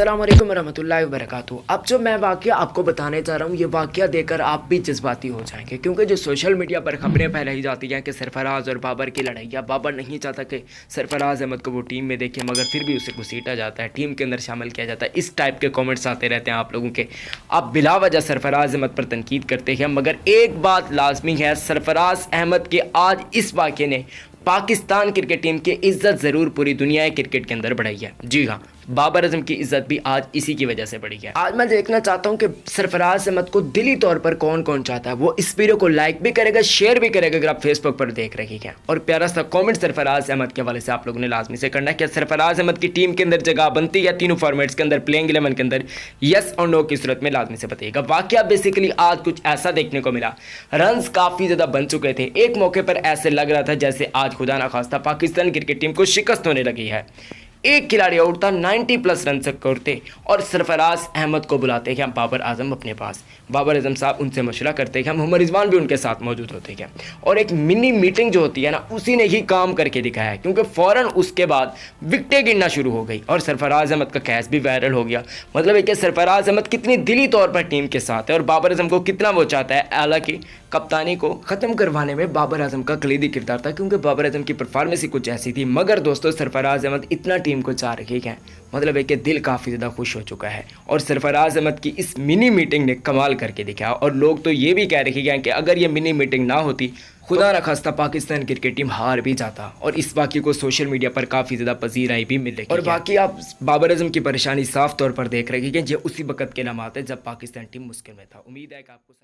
अस्सलाम वालेकुम रहमतुल्लाहि व बरकातहू। अब जो मैं वाक़या आपको बताने जा रहा हूँ, ये वाक़या देखकर आप भी जज्बाती हो जाएंगे, क्योंकि जो सोशल मीडिया पर खबरें फैलाई जाती हैं कि सरफराज और बाबर की लड़ाई, या बाबर नहीं चाहता कि सरफराज अहमद को वो टीम में देखे, मगर फिर भी उसे घसीटा जाता है, टीम के अंदर शामिल किया जाता है। इस टाइप के कमेंट्स आते रहते हैं आप लोगों के। आप बिला वजह सरफराज अहमद पर तनकीद करते हैं, मगर एक बात लाजमी है, सरफराज अहमद के आज इस वाक़े ने पाकिस्तान क्रिकेट टीम की इज़्ज़त ज़रूर पूरी दुनिया क्रिकेट के अंदर बढ़ाई है। जी हाँ, बाबर आजम की इज़्ज़त भी आज इसी की वजह से बढ़ी है। आज मैं देखना चाहता हूँ कि सरफराज अहमद को दिली तौर पर कौन कौन चाहता है। वो इस वीडियो को लाइक भी करेगा, शेयर भी करेगा अगर आप फेसबुक पर देख रहे हैं, और प्यारा सा कमेंट सरफराज अहमद के हवाले से आप लोगों ने लाजमी से करना है कि सरफराज अहमद की टीम के अंदर जगह बनती है तीनों फॉर्मेट्स के अंदर, प्लेइंग 11 के अंदर, यस और नो की सूरत में लाजमी से बताइएगा। वाकया बेसिकली आज कुछ ऐसा देखने को मिला, रन्स काफ़ी ज़्यादा बन चुके थे। एक मौके पर ऐसे लग रहा था जैसे आज खुदा ना खास्ता पाकिस्तान क्रिकेट टीम को शिकस्त होने लगी है। एक खिलाड़ी आउट था, 90+ रन करते और सरफराज अहमद को बुलाते हैं बाबर आजम अपने पास। बाबर आजम साहब उनसे मशवरा करते हैं, मोहम्मद रिजवान भी उनके साथ मौजूद होते हैं, और एक मिनी मीटिंग जो होती है ना, उसी ने ही काम करके दिखाया है, क्योंकि फ़ौरन उसके बाद विकटें गिरना शुरू हो गई और सरफराज अहमद का कैच भी वायरल हो गया। मतलब है कि सरफराज अहमद कितनी दिली तौर पर टीम के साथ है और बाबर आजम को कितना वो चाहता है। हालांकि कप्तानी को ख़त्म करवाने में बाबर आजम का कलीदी किरदार था, क्योंकि बाबर आजम की परफॉर्मेंस ही कुछ ऐसी थी। मगर दोस्तों, सरफराज अहमद इतना टीम को चाह रहे हैं, मतलब है कि दिल काफ़ी ज़्यादा खुश हो चुका है। और सरफराज अहमद की इस मिनी मीटिंग ने कमाल करके दिखाया, और लोग तो ये भी कह रहे हैं कि अगर ये मिनी मीटिंग ना होती, खुदा न खास्ता पाकिस्तान क्रिकेट टीम हार भी जाता। और इस वाक़े को सोशल मीडिया पर काफ़ी ज़्यादा पजीराई भी मिल रही है। और बाकी आप बाबर आजम की परेशानी साफ तौर पर देख रहे हैं कि ये उसी वक्त के लम्हात है जब पाकिस्तान टीम मुश्किल में था। उम्मीद है कि आपको